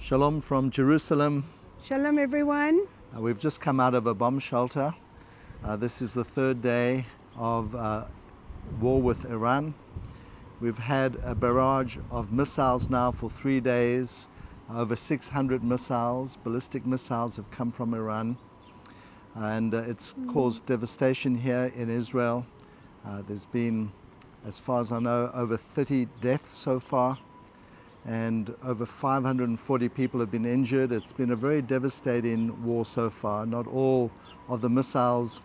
Shalom from Jerusalem. Shalom, everyone. We've just come out of a bomb shelter. This is the third day of war with Iran. We've had a barrage of missiles now for 3 days. Over 600 missiles, ballistic missiles, have come from Iran. And it's caused devastation here in Israel. There's been, as far as I know, over 30 deaths so far. And over 540 people have been injured. It's been a very devastating war so far. Not all of the missiles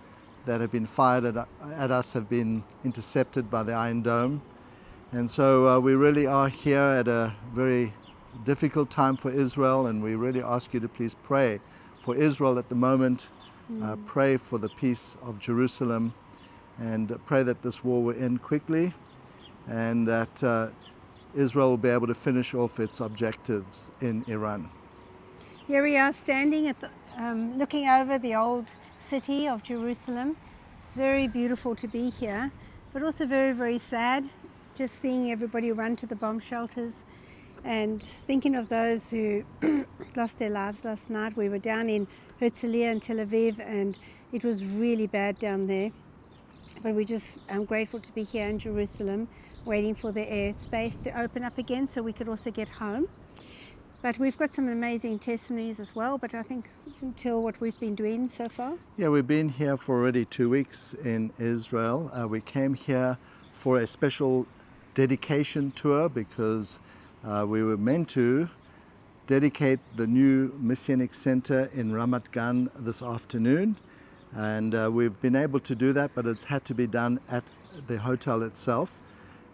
that have been fired at us have been intercepted by the Iron Dome. And so we really are here at a very difficult time for Israel, and we really ask you to please pray for Israel at the moment. Pray for the peace of Jerusalem, and pray that this war will end quickly, and that Israel will be able to finish off its objectives in Iran. Here we are standing at the, looking over the old city of Jerusalem. It's very beautiful to be here, but also very, very sad. Just seeing everybody run to the bomb shelters and thinking of those who lost their lives last night. We were down in Herzliya and Tel Aviv, and it was really bad down there. But I'm grateful to be here in Jerusalem, waiting for the airspace to open up again so we could also get home. But we've got some amazing testimonies as well, but I think you can tell what we've been doing so far. Yeah, we've been here for already 2 weeks in Israel. We came here for a special dedication tour because we were meant to dedicate the new Messianic Center in Ramat Gan this afternoon. And we've been able to do that, but it's had to be done at the hotel itself.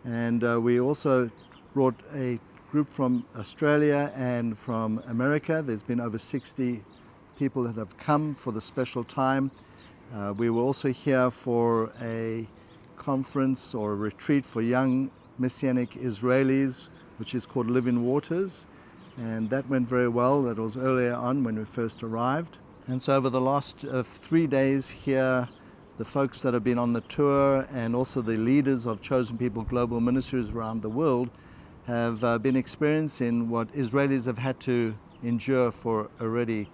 And we also brought a group from Australia and from America. There's been over 60 people that have come for the special time. We were also here for a conference or a retreat for young Messianic Israelis, which is called Living Waters. And that went very well. That was earlier on when we first arrived. And so over the last 3 days here, the folks that have been on the tour and also the leaders of Chosen People Global Ministries around the world have been experiencing what Israelis have had to endure for already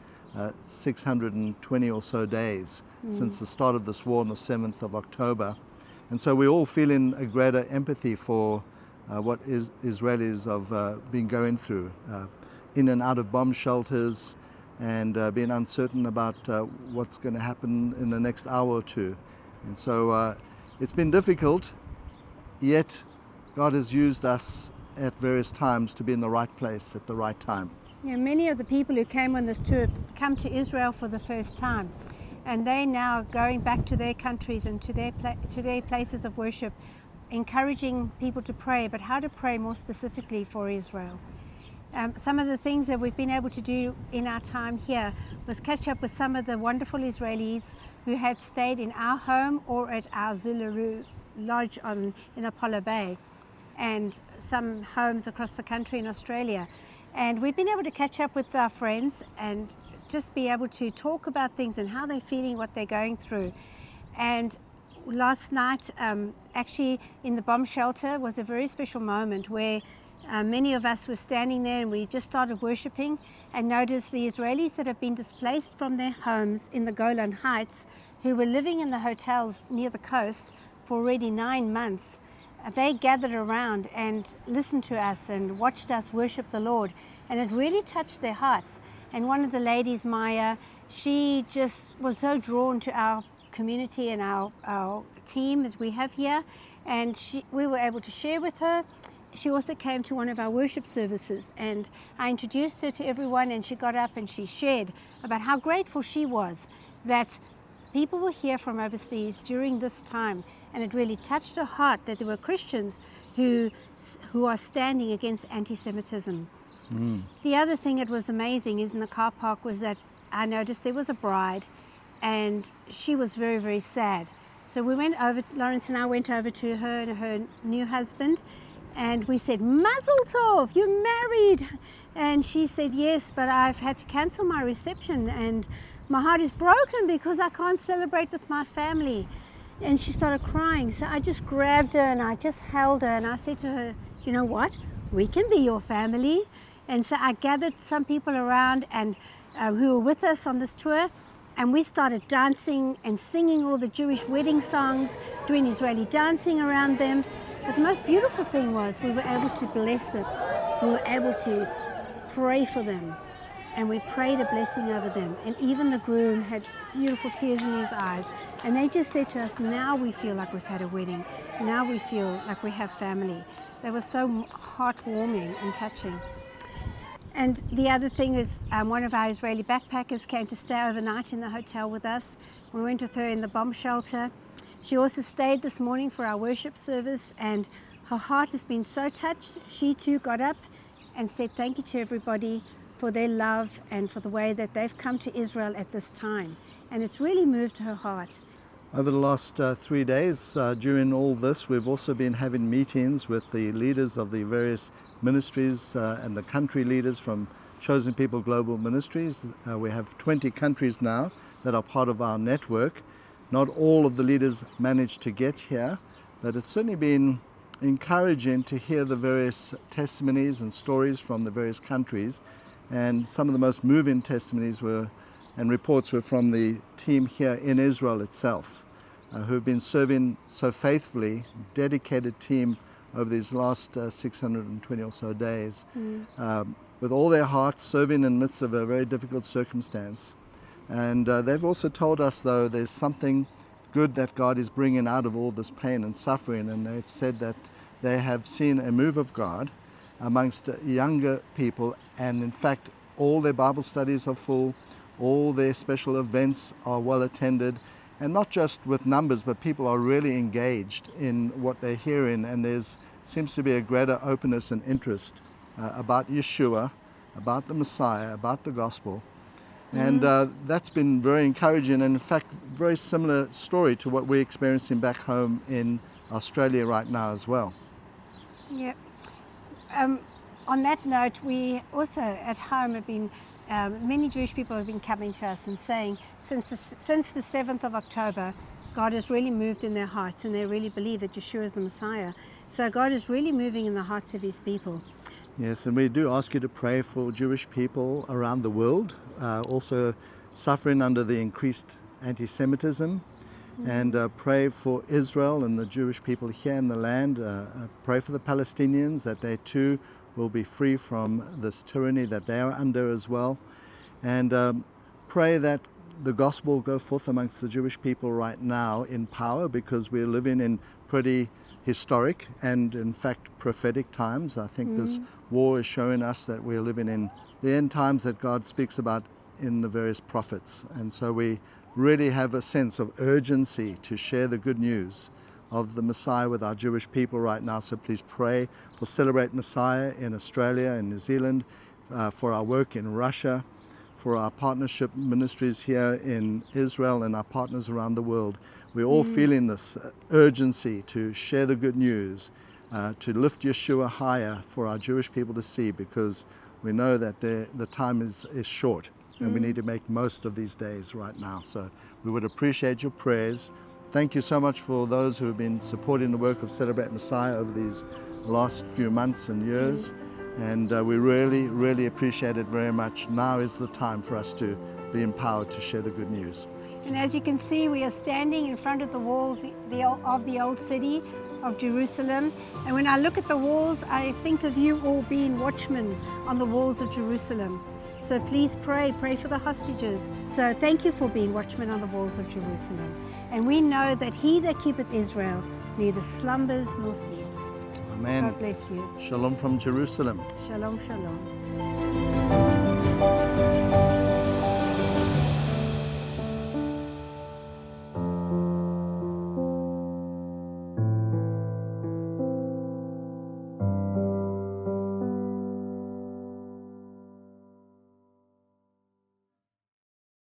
620 or so days since the start of this war on the 7th of October. And so we're all feeling a greater empathy for what Israelis have been going through, in and out of bomb shelters, and being uncertain about what's going to happen in the next hour or two. And so it's been difficult, yet God has used us at various times to be in the right place at the right time. Yeah, many of the people who came on this tour come to Israel for the first time, and they now going back to their countries and to their places of worship, encouraging people to pray, but how to pray more specifically for Israel. Some of the things that we've been able to do in our time here was catch up with some of the wonderful Israelis who had stayed in our home or at our Zularu lodge in Apollo Bay, and some homes across the country in Australia. And we've been able to catch up with our friends and just be able to talk about things and how they're feeling, what they're going through. And last night, actually in the bomb shelter, was a very special moment where many of us were standing there and we just started worshiping and noticed the Israelis that have been displaced from their homes in the Golan Heights, who were living in the hotels near the coast for already 9 months. They gathered around and listened to us and watched us worship the Lord, and it really touched their hearts. And one of the ladies, Maya, she just was so drawn to our community and our team that we have here, and we were able to share with her. She also came to one of our worship services, and I introduced her to everyone, and she got up and she shared about how grateful she was that people were here from overseas during this time, and it really touched her heart that there were Christians who are standing against anti-Semitism. The other thing that was amazing is in the car park was that I noticed there was a bride, and she was very, very sad. So we went over, Lawrence and I went over to her and her new husband, and we said, Mazel Tov, you're married. And she said, yes, but I've had to cancel my reception and my heart is broken because I can't celebrate with my family. And she started crying. So I just grabbed her and I just held her and I said to her, you know what? We can be your family. And so I gathered some people around and who were with us on this tour, and we started dancing and singing all the Jewish wedding songs, doing Israeli dancing around them. But the most beautiful thing was we were able to bless them. We were able to pray for them, and we prayed a blessing over them. And even the groom had beautiful tears in his eyes. And they just said to us, now we feel like we've had a wedding. Now we feel like we have family. They were so heartwarming and touching. And the other thing is one of our Israeli backpackers came to stay overnight in the hotel with us. We went with her in the bomb shelter. She also stayed this morning for our worship service, and her heart has been so touched. She too got up and said thank you to everybody for their love and for the way that they've come to Israel at this time. And it's really moved her heart. Over the last 3 days, during all this, we've also been having meetings with the leaders of the various ministries and the country leaders from Chosen People Global Ministries. We have 20 countries now that are part of our network. Not all of the leaders managed to get here, but it's certainly been encouraging to hear the various testimonies and stories from the various countries. And some of the most moving testimonies and reports were from the team here in Israel itself, who have been serving so faithfully, dedicated team over these last 620 or so days, with all their hearts serving in the midst of a very difficult circumstance. And they've also told us, though, there's something good that God is bringing out of all this pain and suffering, and they've said that they have seen a move of God amongst younger people, and in fact all their Bible studies are full. All their special events are well attended, and not just with numbers, but people are really engaged in what they're hearing, and seems to be a greater openness and interest about Yeshua, about the Messiah, about the gospel. And that's been very encouraging, and in fact very similar story to what we're experiencing back home in Australia right now as well. Yeah. On that note, we also at home have been many Jewish people have been coming to us and saying since the 7th of October, God has really moved in their hearts, and they really believe that Yeshua is the Messiah. So God is really moving in the hearts of his people. Yes, and we do ask you to pray for Jewish people around the world, also suffering under the increased anti-Semitism, and pray for Israel and the Jewish people here in the land. Pray for the Palestinians, that they too will be free from this tyranny that they are under as well. And pray that the gospel will go forth amongst the Jewish people right now in power, because we're living in pretty historic and in fact prophetic times. I think this war is showing us that we're living in the end times that God speaks about in the various prophets. And so we really have a sense of urgency to share the good news of the Messiah with our Jewish people right now. So please pray for Celebrate Messiah in Australia and New Zealand, for our work in Russia, for our partnership ministries here in Israel, and our partners around the world. We're all feeling this urgency to share the good news, to lift Yeshua higher for our Jewish people to see, because we know that the time is short, and we need to make most of these days right now. So we would appreciate your prayers. Thank you so much for those who have been supporting the work of Celebrate Messiah over these last few months and years. And we really, really appreciate it very much. Now is the time for us to be empowered to share the good news. And as you can see, we are standing in front of the walls of the old city of Jerusalem. And when I look at the walls, I think of you all being watchmen on the walls of Jerusalem. So please pray for the hostages. So thank you for being watchmen on the walls of Jerusalem. And we know that he that keepeth Israel neither slumbers nor sleeps. Amen. God bless you. Shalom from Jerusalem. Shalom, shalom.